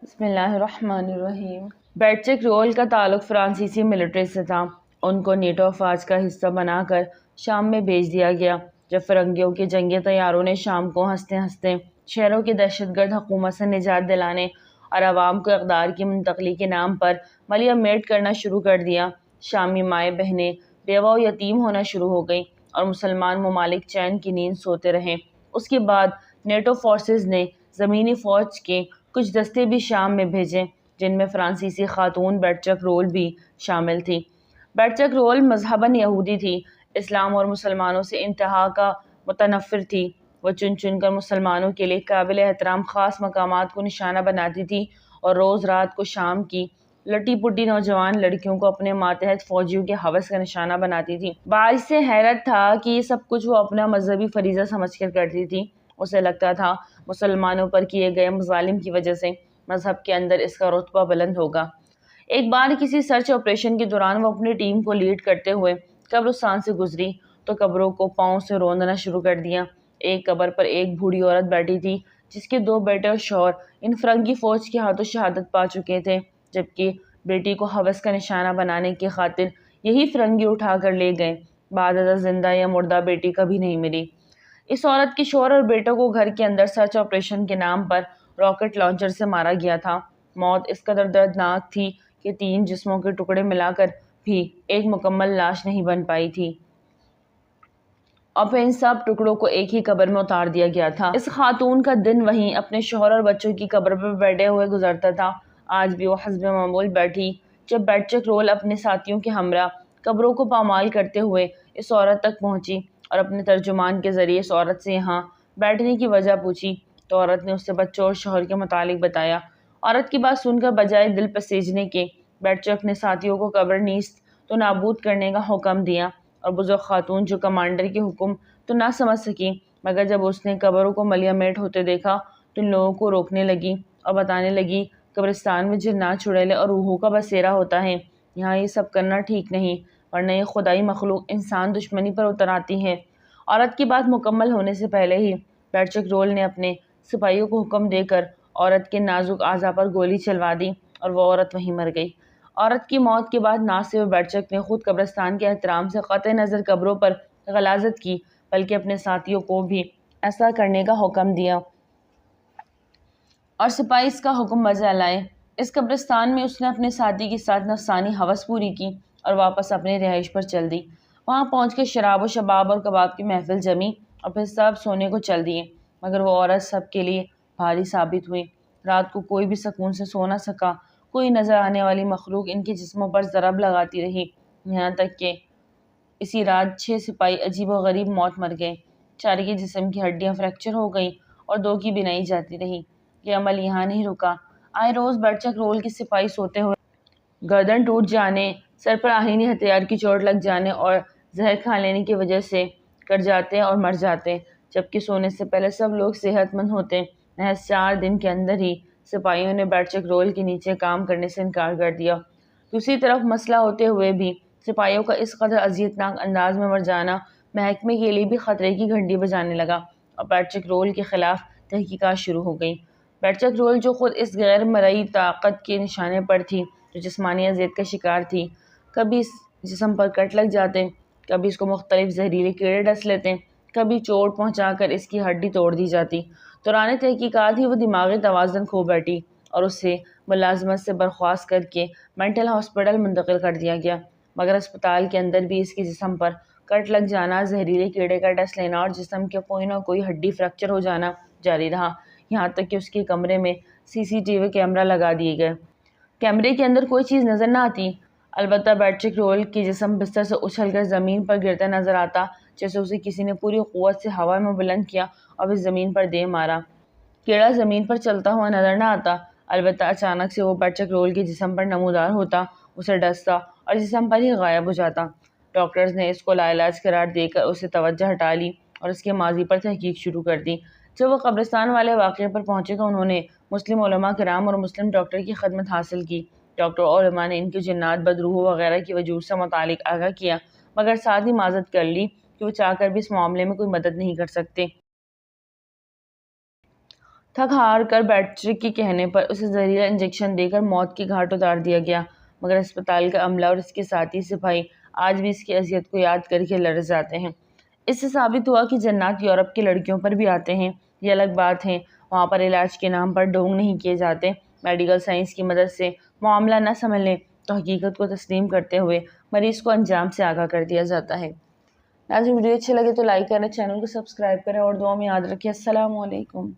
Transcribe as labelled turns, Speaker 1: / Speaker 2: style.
Speaker 1: بسم اللہ الرحمن الرحیم۔ بیٹچک رول کا تعلق فرانسیسی ملٹری سے تھا۔ ان کو نیٹو افواج کا حصہ بنا کر شام میں بھیج دیا گیا۔ جب فرنگیوں کے جنگی طیاروں نے شام کو ہنستے ہنستے شہروں کی دہشت گرد حکومت سے نجات دلانے اور عوام کو اقدار کی منتقلی کے نام پر ملیا میٹ کرنا شروع کر دیا، شامی مائیں بہنیں بیوہ و یتیم ہونا شروع ہو گئیں اور مسلمان ممالک چین کی نیند سوتے رہے۔ اس کے بعد نیٹو فورسز نے زمینی فوج کے کچھ دستے بھی شام میں بھیجے، جن میں فرانسیسی خاتون بیٹچک رول بھی شامل تھی۔ بیٹچک رول مذہباً یہودی تھی، اسلام اور مسلمانوں سے انتہا کا متنفر تھی۔ وہ چن چن کر مسلمانوں کے لیے قابل احترام خاص مقامات کو نشانہ بناتی تھی اور روز رات کو شام کی لٹی پٹی نوجوان لڑکیوں کو اپنے ماتحت فوجیوں کے ہوس کا نشانہ بناتی تھی۔ باعث حیرت تھا کہ یہ سب کچھ وہ اپنا مذہبی فریضہ سمجھ کر کرتی تھی۔ اسے لگتا تھا مسلمانوں پر کیے گئے مظالم کی وجہ سے مذہب کے اندر اس کا رتبہ بلند ہوگا۔ ایک بار کسی سرچ آپریشن کے دوران وہ اپنی ٹیم کو لیڈ کرتے ہوئے قبرستان سے گزری تو قبروں کو پاؤں سے روندنا شروع کر دیا۔ ایک قبر پر ایک بوڑھی عورت بیٹھی تھی جس کے 2 بیٹے اور شوہر ان فرنگی فوج کے ہاتھوں شہادت پا چکے تھے، جبکہ بیٹی کو ہوس کا نشانہ بنانے کی خاطر یہی فرنگی اٹھا کر لے گئے۔ بعد ازاں زندہ یا مردہ بیٹی کبھی نہیں ملی۔ اس عورت کے شوہر اور بیٹوں کو گھر کے اندر سرچ آپریشن کے نام پر راکٹ لانچر سے مارا گیا تھا۔ موت اس قدر دردناک تھی کہ 3 جسموں کے ٹکڑے ملا کر بھی ایک مکمل لاش نہیں بن پائی تھی، اور پھر ان سب ٹکڑوں کو ایک ہی قبر میں اتار دیا گیا تھا۔ اس خاتون کا دن وہیں اپنے شوہر اور بچوں کی قبر پر بیٹھے ہوئے گزرتا تھا۔ آج بھی وہ حسب معمول بیٹھی جب بیٹچک رول اپنے ساتھیوں کے ہمراہ قبروں کو پامال کرتے ہوئے اس عورت تک پہنچی اور اپنے ترجمان کے ذریعے اس عورت سے یہاں بیٹھنے کی وجہ پوچھی تو عورت نے اس سے بچوں اور شوہر کے متعلق بتایا۔ عورت کی بات سن کر بجائے دل پسیجنے کے بیٹچک نے ساتھیوں کو قبر نیست تو نابود کرنے کا حکم دیا، اور بزرگ خاتون جو کمانڈر کے حکم تو نہ سمجھ سکی، مگر جب اس نے قبروں کو ملیا میٹ ہوتے دیکھا تو ان لوگوں کو روکنے لگی اور بتانے لگی قبرستان میں جنات چڑیلے اور روحوں کا بسیرا ہوتا ہے، یہاں یہ سب کرنا ٹھیک نہیں، ورنہ یہ خدائی مخلوق انسان دشمنی پر اتر آتی ہے۔ عورت کی بات مکمل ہونے سے پہلے ہی بیٹچک رول نے اپنے سپاہیوں کو حکم دے کر عورت کے نازک اعضاء پر گولی چلوا دی اور وہ عورت وہیں مر گئی۔ عورت کی موت کے بعد نہ صرف بیٹچک نے خود قبرستان کے احترام سے قطع نظر قبروں پر غلاظت کی، بلکہ اپنے ساتھیوں کو بھی ایسا کرنے کا حکم دیا اور سپاہی اس کا حکم بجا لائے۔ اس قبرستان میں اس نے اپنے ساتھی کے ساتھ نفسانی ہوس پوری کی اور واپس اپنی رہائش پر چل دی۔ وہاں پہنچ کے شراب و شباب اور کباب کی محفل جمی اور پھر سب سونے کو چل دیے، مگر وہ عورت سب کے لیے بھاری ثابت ہوئی۔ رات کو کوئی بھی سکون سے سو نہ سکا، کوئی نظر آنے والی مخلوق ان کے جسموں پر ضرب لگاتی رہی، یہاں تک کہ اسی رات 6 سپاہی عجیب و غریب موت مر گئے۔ 4 کے جسم کی ہڈیاں فریکچر ہو گئیں اور 2 کی بینائی جاتی رہی۔ یہ عمل یہاں نہیں رکا، آئے روز بیٹچک رول کے سپاہی سوتے ہوئے گردن ٹوٹ جانے، سر پر آہنی ہتھیار کی چوٹ لگ جانے اور زہر کھا لینے کی وجہ سے کٹ جاتے اور مر جاتے، جبکہ سونے سے پہلے سب لوگ صحت مند ہوتے۔ محض 4 دن کے اندر ہی سپاہیوں نے بیٹچک رول کے نیچے کام کرنے سے انکار کر دیا۔ دوسری طرف مسئلہ ہوتے ہوئے بھی سپاہیوں کا اس قدر اذیتناک انداز میں مر جانا محکمے کے لیے بھی خطرے کی گھنٹی بجانے لگا اور بیٹچک رول کے خلاف تحقیقات شروع ہو گئیں۔ بیٹچک رول جو خود اس غیر مرئی طاقت کے نشانے پر تھی، جو جسمانی اذیت کا شکار تھی، کبھی اس جسم پر کٹ لگ جاتے، کبھی اس کو مختلف زہریلے کیڑے ڈس لیتے، کبھی چوٹ پہنچا کر اس کی ہڈی توڑ دی جاتی۔ دوران تحقیقات ہی وہ دماغی توازن کھو بیٹھی اور اسے ملازمت سے برخاست کر کے مینٹل ہاسپٹل منتقل کر دیا گیا، مگر اسپتال کے اندر بھی اس کے جسم پر کٹ لگ جانا، زہریلے کیڑے کا ڈس لینا اور جسم کے کوئی نہ کوئی ہڈی فریکچر ہو جانا جاری رہا، یہاں تک کہ اس کے کمرے میں CCTV کیمرہ لگا دیے گئے۔ کیمرے کے اندر کوئی چیز نظر نہ آتی، البتہ بیٹچک رول کی جسم بستر سے اچھل کر زمین پر گرتا نظر آتا، جیسے اسے کسی نے پوری قوت سے ہوا میں بلند کیا اور پھر زمین پر دے مارا۔ کیڑا زمین پر چلتا ہوا نظر نہ آتا، البتہ اچانک سے وہ بیٹچک رول کے جسم پر نمودار ہوتا، اسے ڈستا اور جسم پر ہی غائب ہو جاتا۔ ڈاکٹرز نے اس کو لاعلاج قرار دے کر اسے توجہ ہٹا لی اور اس کے ماضی پر تحقیق شروع کر دی۔ جب وہ قبرستان والے واقعے پر پہنچے تو انہوں نے مسلم علماء کرام اور مسلم ڈاکٹر کی خدمت حاصل کی۔ ڈاکٹر اور علماء نے ان کے جنات، بدروحوں وغیرہ کی وجود سے متعلق آگاہ کیا، مگر ساتھ ہی معذرت کر لی کہ وہ چاہ کر بھی اس معاملے میں کوئی مدد نہیں کر سکتے۔ تھک ہار کر پیٹرک کے کہنے پر اسے زہریلا انجیکشن دے کر موت کی گھاٹ اتار دیا گیا، مگر اسپتال کا عملہ اور اس کے ساتھی سپاہی آج بھی اس کی اذیت کو یاد کر کے لرز جاتے ہیں۔ اس سے ثابت ہوا کہ جنات یورپ کی لڑکیوں پر بھی آتے ہیں، یہ الگ بات ہے، وہاں پر علاج کے نام پر ڈھونگ نہیں کیے جاتے۔ میڈیکل سائنس کی مدد سے معاملہ نہ سمجھ لیں تو حقیقت کو تسلیم کرتے ہوئے مریض کو انجام سے آگاہ کر دیا جاتا ہے۔ ناظرین، ویڈیو اچھے لگے تو لائک کریں، چینل کو سبسکرائب کریں اور دعا میں یاد رکھیں۔ السلام علیکم۔